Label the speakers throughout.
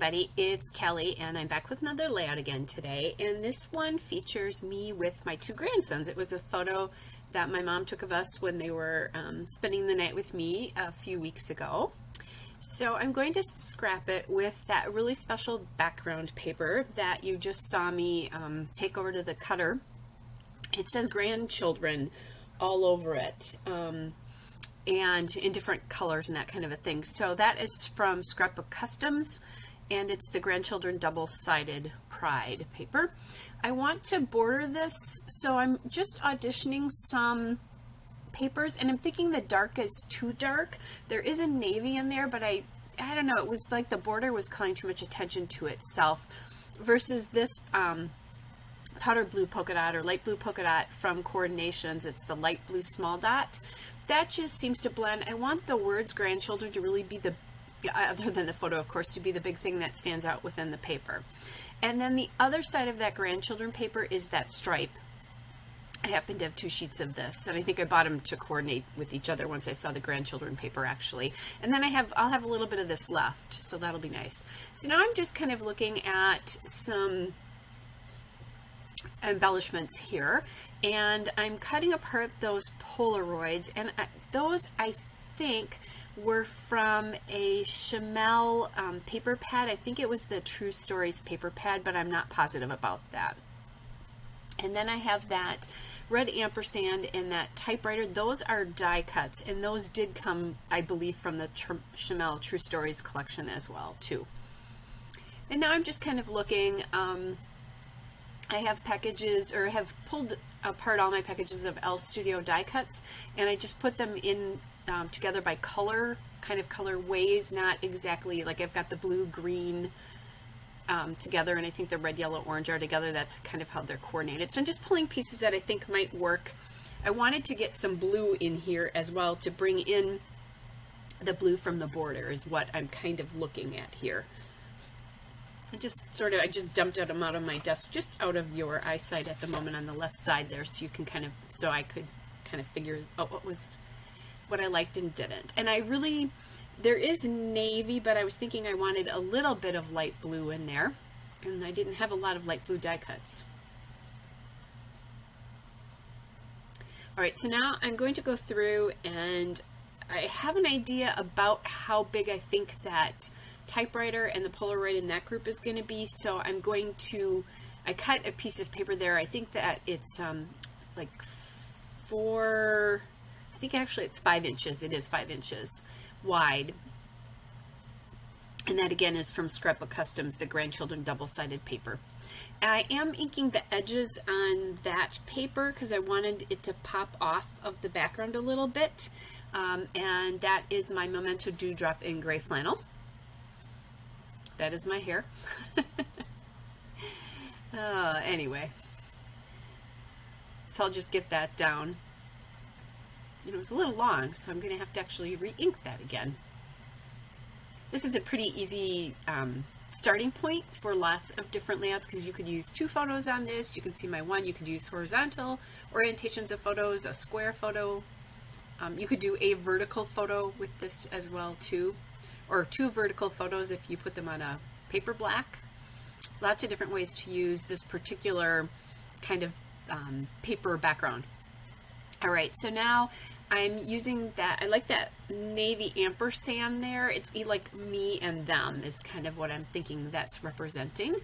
Speaker 1: everybody, it's Kelly and I'm back with another layout again today, and this one features me with my two grandsons. It was a photo that my mom took of us when they were spending the night with me a few weeks ago. So I'm going to scrap it with that really special background paper that you just saw me take over to the cutter. It says grandchildren all over it. And in different colors and that kind of a thing. So that is from Scrapbook Customs, and it's the Grandchildren Double-Sided Pride paper. I want to border this, so I'm just auditioning some papers, and I'm thinking the dark is too dark. There is a navy in there, but I don't know, it was like the border was calling too much attention to itself versus this powder blue polka dot or light blue polka dot from Coordinations. It's the light blue small dot. That just seems to blend. I want the words grandchildren to really be the, other than the photo of course, to be the big thing that stands out within the paper. And then the other side of that grandchildren paper is that stripe. I happen to have two sheets of this, and I think I bought them to coordinate with each other once I saw the grandchildren paper actually. And then I'll have a little bit of this left, so that'll be nice. So now I'm just kind of looking at some embellishments here, and I'm cutting apart those Polaroids, and those I think were from a Chamel paper pad. I think it was the True Stories paper pad, but I'm not positive about that. And then I have that red ampersand and that typewriter. Those are die cuts, and those did come, I believe, from the Chamel True Stories collection as well too. And now I'm just kind of looking. I have packages, or have pulled apart all my packages of L Studio die cuts, and I just put them in together by color, kind of color ways, not exactly like I've got the blue, green together, and I think the red, yellow, orange are together. That's kind of how they're coordinated. So I'm just pulling pieces that I think might work. I wanted to get some blue in here as well to bring in the blue from the border is what I'm kind of looking at here. I just dumped them out of my desk, just out of your eyesight at the moment on the left side there, so you can kind of, so I could kind of figure out what I liked and didn't. And I really, there is navy, but I was thinking I wanted a little bit of light blue in there, and I didn't have a lot of light blue die cuts. All right, so now I'm going to go through, and I have an idea about how big I think that typewriter and the Polaroid in that group is going to be, so I'm going to, I cut a piece of paper there. I think that it's like I think actually it's 5 inches. It is 5 inches wide, and that again is from Scrapbook Customs, the Grandchildren Double-Sided paper. I am inking the edges on that paper because I wanted it to pop off of the background a little bit, and that is my Memento Dewdrop in gray flannel. That is my hair. Anyway, so I'll just get that down. And it was a little long, so I'm going to have to actually re-ink that again. This is a pretty easy starting point for lots of different layouts, because you could use 2 photos on this. You can see my one. You could use horizontal orientations of photos, a square photo. You could do a vertical photo with this as well too, or 2 vertical photos if you put them on a paper black. Lots of different ways to use this particular kind of paper background. All right, so now I'm using that, I like that navy ampersand there. It's like me and them is kind of what I'm thinking that's representing.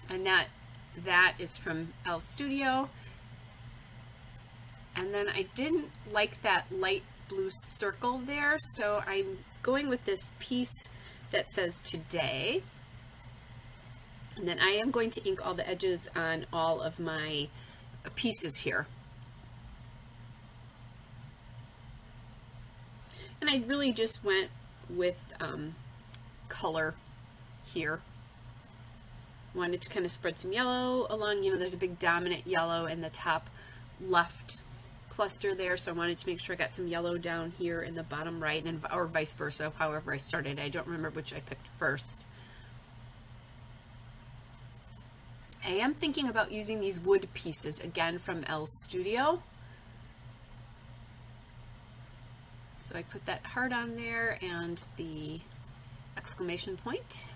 Speaker 1: And that is from L Studio. And then I didn't like that light blue circle there, so I'm going with this piece that says today, and then I am going to ink all the edges on all of my pieces here. And I really just went with color here. Wanted to kind of spread some yellow along, you know, there's a big dominant yellow in the top left cluster there, so I wanted to make sure I got some yellow down here in the bottom right, and or vice versa, however I started. I don't remember which I picked first. I am thinking about using these wood pieces again from L Studio. So I put that heart on there and the exclamation point.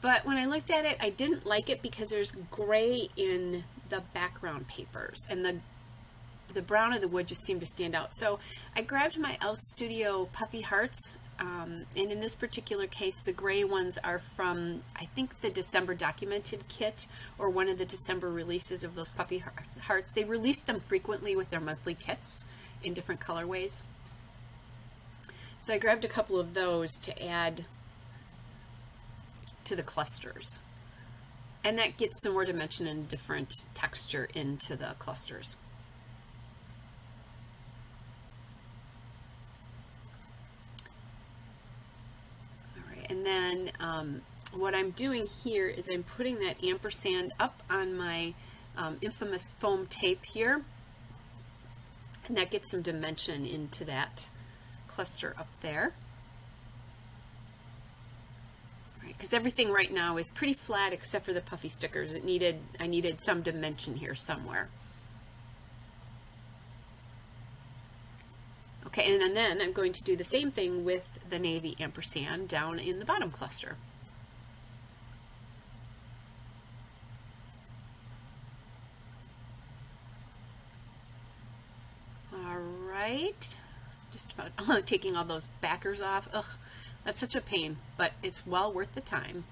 Speaker 1: But when I looked at it, I didn't like it because there's gray in the background papers, and the brown of the wood just seemed to stand out. So I grabbed my L Studio puffy hearts, and in this particular case, the gray ones are from, I think, the December Documented kit, or one of the December releases of those puffy hearts. They release them frequently with their monthly kits in different colorways. So I grabbed a couple of those to add to the clusters. And that gets some more dimension and different texture into the clusters. All right, and then what I'm doing here is I'm putting that ampersand up on my infamous foam tape here, and that gets some dimension into that cluster up there. Because everything right now is pretty flat except for the puffy stickers. I needed some dimension here somewhere. Okay, and then I'm going to do the same thing with the navy ampersand down in the bottom cluster. All right, just about taking all those backers off. Ugh. That's such a pain, but it's well worth the time.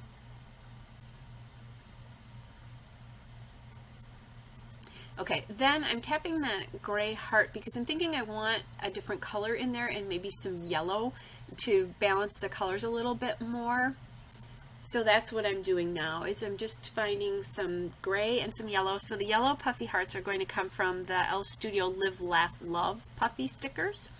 Speaker 1: Okay, then I'm tapping that gray heart because I'm thinking I want a different color in there and maybe some yellow to balance the colors a little bit more. So that's what I'm doing now, is I'm just finding some gray and some yellow. So the yellow puffy hearts are going to come from the L Studio Live, Laugh, Love puffy stickers.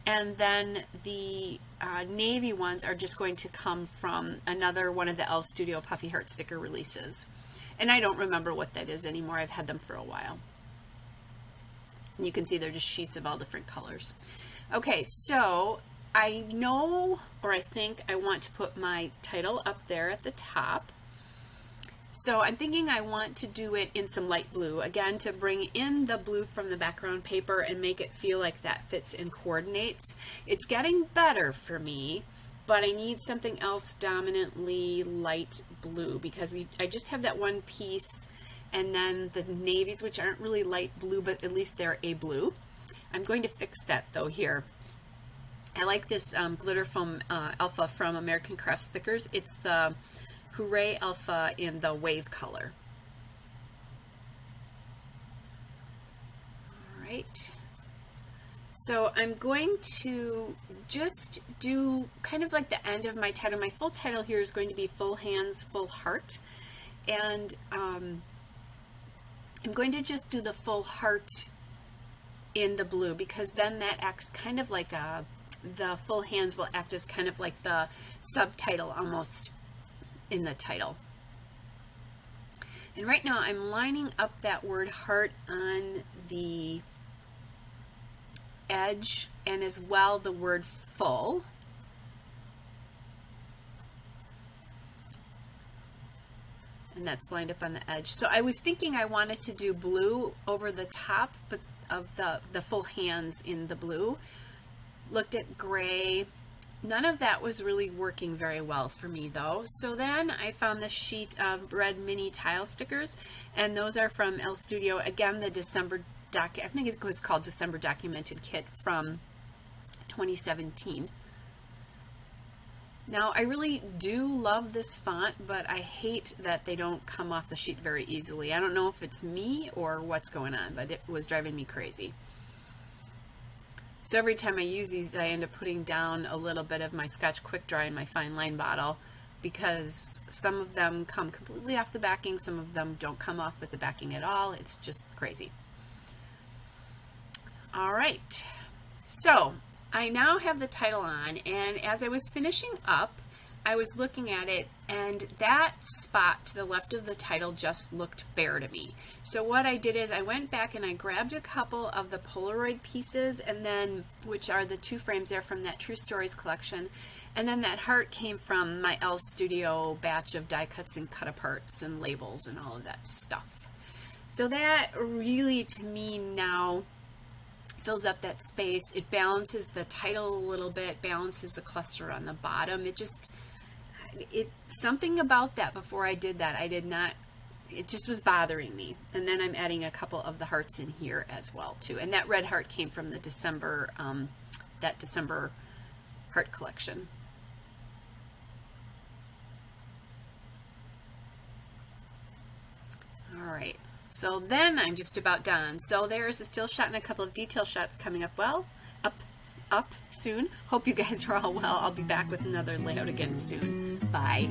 Speaker 1: And then the navy ones are just going to come from another one of the L Studio Puffy Heart sticker releases. And I don't remember what that is anymore. I've had them for a while. And you can see they're just sheets of all different colors. Okay, so I know, or I think I want to put my title up there at the top. So I'm thinking I want to do it in some light blue, again, to bring in the blue from the background paper and make it feel like that fits and coordinates. It's getting better for me, but I need something else dominantly light blue because I just have that one piece, and then the navies, which aren't really light blue, but at least they're a blue. I'm going to fix that though here. I like this glitter foam alpha from American Crafts Stickers. It's the Hooray Alpha in the wave color. All right. So I'm going to just do kind of like the end of my title. My full title here is going to be Full Hands, Full Heart. And I'm going to just do the full heart in the blue because then that acts kind of like the full hands will act as kind of like the subtitle almost in the title. And right now I'm lining up that word heart on the edge and as well the word full. And that's lined up on the edge. So I was thinking I wanted to do blue over the top but of the full hands in the blue. Looked at gray. None of that was really working very well for me though. So then I found this sheet of red mini tile stickers, and those are from L Studio. Again, the December I think it was called December Documented Kit from 2017. Now I really do love this font, but I hate that they don't come off the sheet very easily. I don't know if it's me or what's going on, but it was driving me crazy. So every time I use these, I end up putting down a little bit of my Scotch Quick Dry in my fine line bottle because some of them come completely off the backing, some of them don't come off with the backing at all. It's just crazy. All right, so I now have the title on, and as I was finishing up, I was looking at it, and that spot to the left of the title just looked bare to me. So what I did is I went back and I grabbed a couple of the Polaroid pieces, and then, which are the 2 frames there from that True Stories collection, and then that heart came from my L Studio batch of die cuts and cut aparts and labels and all of that stuff. So that really, to me now, fills up that space. It balances the title a little bit, balances the cluster on the bottom. Something about that before I did that, it just was bothering me. And then I'm adding a couple of the hearts in here as well too. And that red heart came from the December, that December heart collection. All right, so then I'm just about done. So there's a still shot and a couple of detail shots coming up. Well, up soon. Hope you guys are all well. I'll be back with another layout again soon. Bye.